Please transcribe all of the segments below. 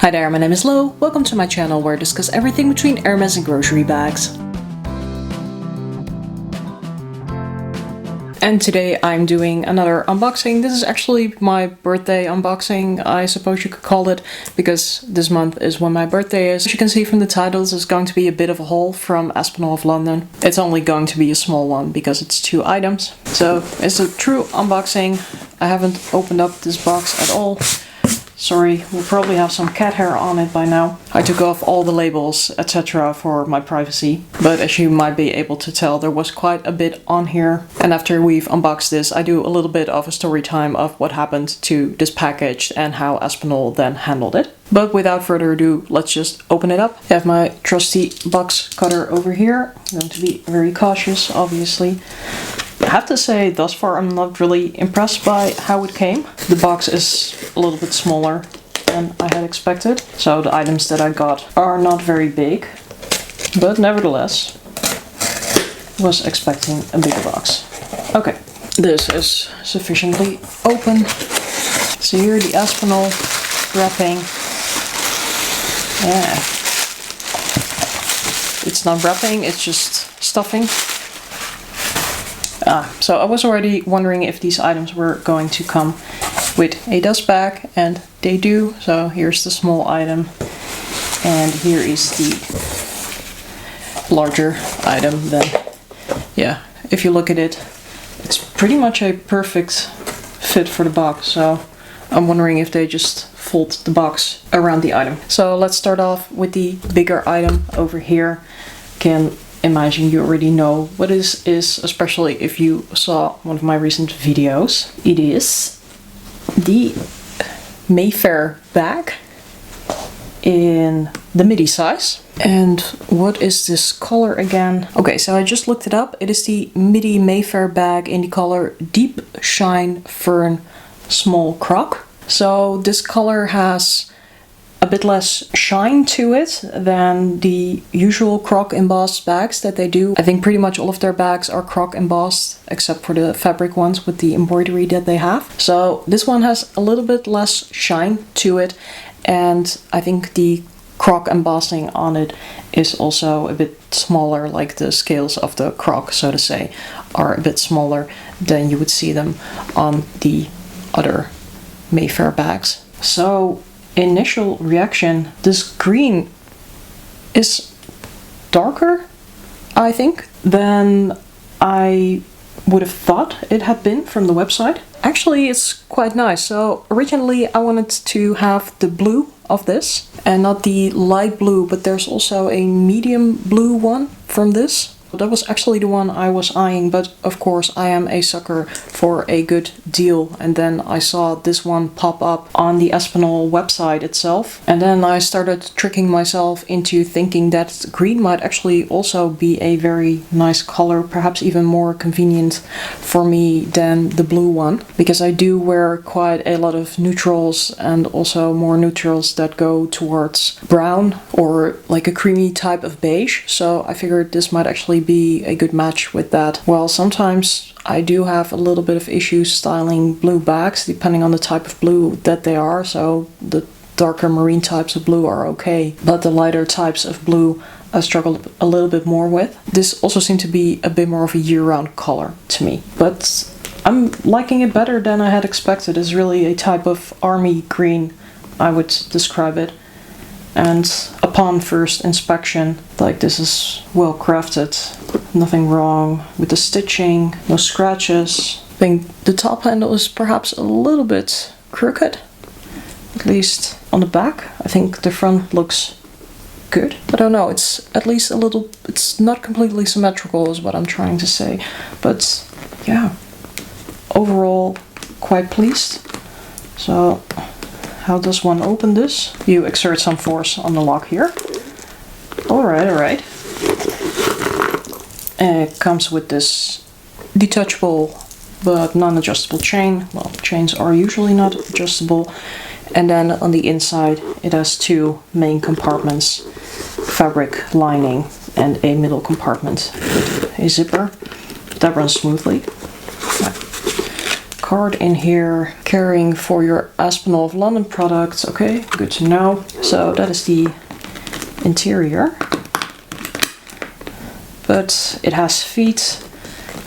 Hi there, my name is Lo. Welcome to my channel where I discuss everything between Hermes and grocery bags. And today I'm doing another unboxing. This is actually my birthday unboxing, I suppose you could call it, because this month is when my birthday is. As you can see from the titles, it's going to be a bit of a haul from Aspinal of London. It's only going to be a small one because it's 2 items. So it's a true unboxing. I haven't opened up this box at all. Sorry, we'll probably have some cat hair on it by now. I took off all the labels, etc. for my privacy. But as you might be able to tell, there was quite a bit on here. And after we've unboxed this, I do a little bit of a story time of what happened to this package and how Aspinal then handled it. But without further ado, let's just open it up. I have my trusty box cutter over here. I'm going to be very cautious, obviously. I have to say, thus far I'm not really impressed by how it came. The box is a little bit smaller than I had expected. So the items that I got are not very big. But nevertheless, was expecting a bigger box. Okay, this is sufficiently open. So here the Aspinal wrapping. Yeah. It's not wrapping, it's just stuffing. So I was already wondering if these items were going to come with a dust bag, and they do. So here's the small item, and here is the larger item. Then, yeah, if you look at it, it's pretty much a perfect fit for the box. So I'm wondering if they just fold the box around the item. So let's start off with the bigger item over here. Can imagine you already know what this is, especially if you saw one of my recent videos. It is the Mayfair bag in the midi size. And what is this color again? Okay, so I just looked it up. It is the Midi Mayfair bag in the color Deep Shine Fern Small Croc. So this color has a bit less shine to it than the usual croc embossed bags that they do. I think pretty much all of their bags are croc embossed, except for the fabric ones with the embroidery that they have. So this one has a little bit less shine to it, and I think the croc embossing on it is also a bit smaller, like the scales of the croc, so to say, are a bit smaller than you would see them on the other Mayfair bags. So initial reaction, this green is darker, I think, than I would have thought it had been from the website. Actually, it's quite nice. So originally I wanted to have the blue of this and not the light blue, but there's also a medium blue one from this. That was actually the one I was eyeing, but of course I am a sucker for a good deal, and then I saw this one pop up on the Aspinal website itself, and then I started tricking myself into thinking that green might actually also be a very nice color, perhaps even more convenient for me than the blue one, because I do wear quite a lot of neutrals and also more neutrals that go towards brown or like a creamy type of beige, so I figured this might actually be a good match with that. Well, sometimes I do have a little bit of issues styling blue bags depending on the type of blue that they are, so the darker marine types of blue are okay, but the lighter types of blue I struggle a little bit more with. This also seemed to be a bit more of a year-round color to me, but I'm liking it better than I had expected. It's really a type of army green, I would describe it. And upon first inspection, like, this is well crafted, nothing wrong with the stitching, no scratches. I think the top handle is perhaps a little bit crooked, at least on the back. I think the front looks good. I don't know, it's at least a little, it's not completely symmetrical is what I'm trying to say. But yeah, overall quite pleased. So how does one open this? You exert some force on the lock here. Alright. And it comes with this detachable but non-adjustable chain. Well, chains are usually not adjustable. And then on the inside it has 2 main compartments, fabric lining and a middle compartment with a zipper that runs smoothly. card in here, caring for your Aspinal of London products. Okay, good to know. So that is the interior. But it has feet.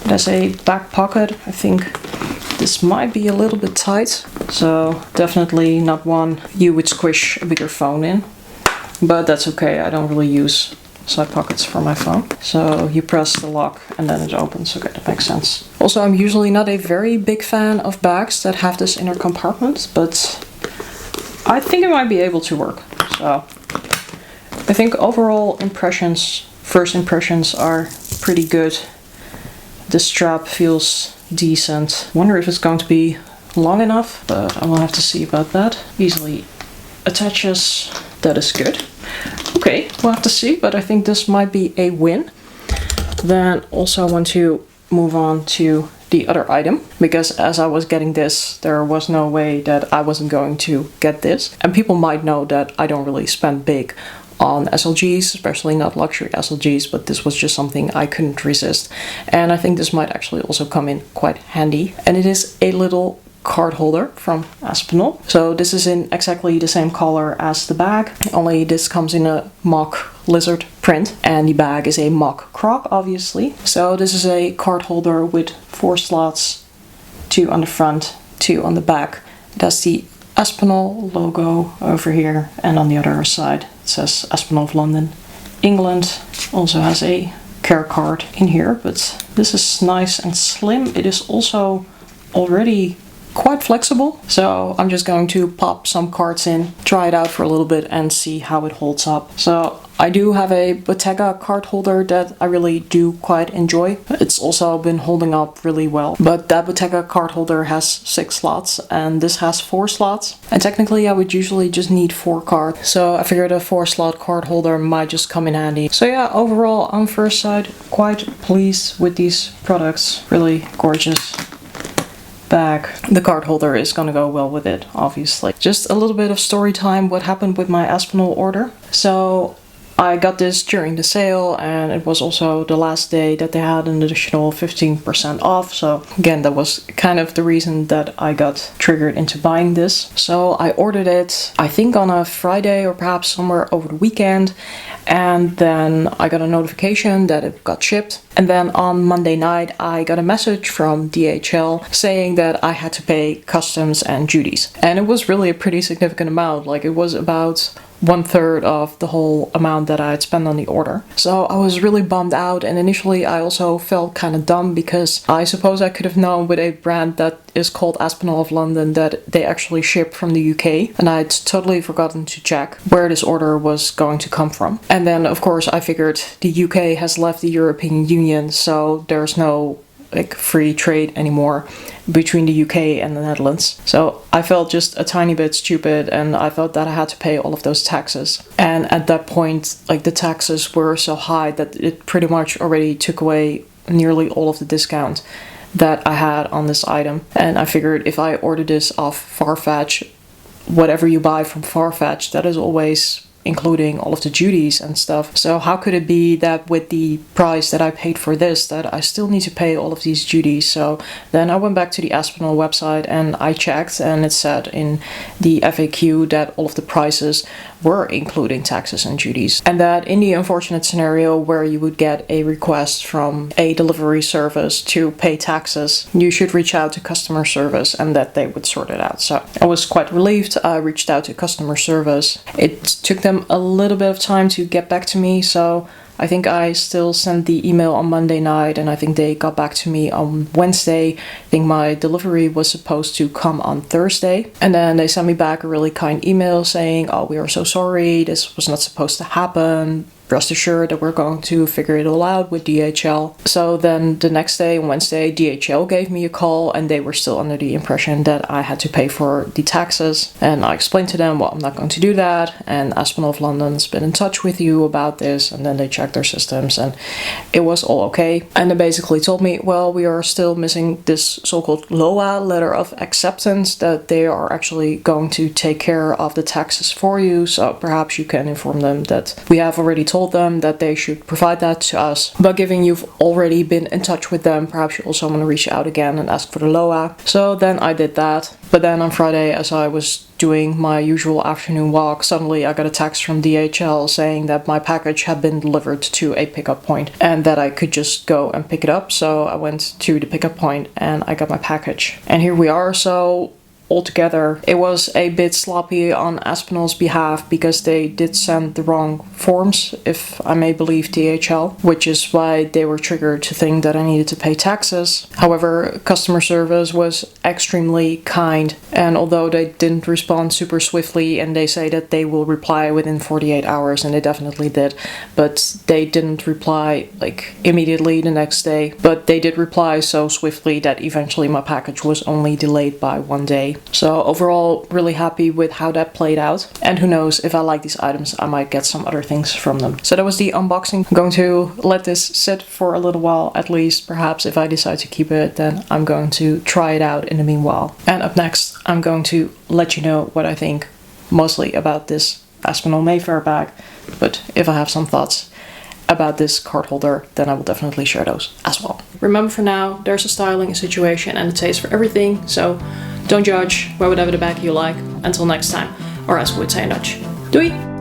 It has a back pocket. I think this might be a little bit tight. So definitely not one you would squish a bigger phone in. But that's okay. I don't really use side pockets for my phone. So you press the lock and then it opens. Okay, that makes sense. Also, I'm usually not a very big fan of bags that have this inner compartment, but I think it might be able to work. So I think overall first impressions are pretty good. The strap feels decent. Wonder if it's going to be long enough, but I will have to see about that. Easily attaches. That is good. Okay, we'll have to see, but I think this might be a win. Then also I want to move on to the other item, because as I was getting this, there was no way that I wasn't going to get this. And people might know that I don't really spend big on SLGs, especially not luxury SLGs, but this was just something I couldn't resist. And I think this might actually also come in quite handy. And it is a little card holder from Aspinal. So this is in exactly the same color as the bag, only this comes in a mock lizard print, and the bag is a mock croc, obviously. So this is a card holder with 4 slots, 2 on the front, 2 on the back. It has the Aspinal logo over here, and on the other side it says Aspinal of London, England. Also has a care card in here, but this is nice and slim. It is also already quite flexible, so I'm just going to pop some cards in, try it out for a little bit and see how it holds up. So I do have a Bottega card holder that I really do quite enjoy. It's also been holding up really well, but that Bottega card holder has 6 slots and this has 4 slots, and technically I would usually just need 4 cards, so I figured a 4-slot card holder might just come in handy. So yeah, overall on first sight, quite pleased with these products. Really gorgeous bag. The card holder is gonna go well with it, obviously. Just a little bit of story time, what happened with my Aspinal order. So I got this during the sale, and it was also the last day that they had an additional 15% off. So again, that was kind of the reason that I got triggered into buying this. So I ordered it, I think on a Friday or perhaps somewhere over the weekend. And then I got a notification that it got shipped. And then on Monday night, I got a message from DHL saying that I had to pay customs and duties. And it was really a pretty significant amount. Like, it was about 1/3 of the whole amount that I had spent on the order. So I was really bummed out, and initially I also felt kind of dumb, because I suppose I could have known with a brand that is called Aspinal of London that they actually ship from the UK, and I'd totally forgotten to check where this order was going to come from. And then of course I figured the UK has left the European Union, so there's no like free trade anymore between the UK and the Netherlands. So I felt just a tiny bit stupid, and I thought that I had to pay all of those taxes. And at that point, like, the taxes were so high that it pretty much already took away nearly all of the discount that I had on this item. And I figured if I order this off Farfetch, whatever you buy from Farfetch, that is always including all of the duties and stuff. So how could it be that with the price that I paid for this, that I still need to pay all of these duties? So then I went back to the Aspinal website and I checked, and it said in the FAQ that all of the prices were including taxes and duties, and that in the unfortunate scenario where you would get a request from a delivery service to pay taxes, you should reach out to customer service and that they would sort it out. So I was quite relieved. I reached out to customer service. It took them a little bit of time to get back to me, so I think I still sent the email on Monday night, and I think they got back to me on Wednesday. I think my delivery was supposed to come on Thursday, and then they sent me back a really kind email saying, "Oh, we are so sorry, this was not supposed to happen. Rest assured that we're going to figure it all out with DHL." So then the next day, Wednesday, DHL gave me a call, and they were still under the impression that I had to pay for the taxes. And I explained to them, well, I'm not going to do that, and Aspinal of London's been in touch with you about this. And then they checked their systems and it was all okay. And they basically told me, well, we are still missing this so-called LOA, letter of acceptance, that they are actually going to take care of the taxes for you. So perhaps you can inform them that we have already told told them that they should provide that to us. But given you've already been in touch with them, perhaps you also want to reach out again and ask for the LOA. So then I did that. But then on Friday, as I was doing my usual afternoon walk, suddenly I got a text from DHL saying that my package had been delivered to a pickup point and that I could just go and pick it up. So I went to the pickup point and I got my package. And here we are. So altogether, it was a bit sloppy on Aspinal's behalf because they did send the wrong forms, if I may believe DHL, which is why they were triggered to think that I needed to pay taxes. However, customer service was extremely kind, and although they didn't respond super swiftly, and they say that they will reply within 48 hours, and they definitely did, but they didn't reply like immediately the next day, but they did reply so swiftly that eventually my package was only delayed by 1 day. So overall, really happy with how that played out. And who knows, if I like these items, I might get some other things from them. So that was the unboxing. I'm going to let this sit for a little while, at least. Perhaps if I decide to keep it, then I'm going to try it out in the meanwhile. And up next, I'm going to let you know what I think mostly about this Aspinal Mayfair bag. But if I have some thoughts about this card holder, then I will definitely share those as well. Remember, for now, there's a styling, a situation, and a taste for everything, so don't judge, wear whatever the bag you like. Until next time, or as we would say in Dutch, doei!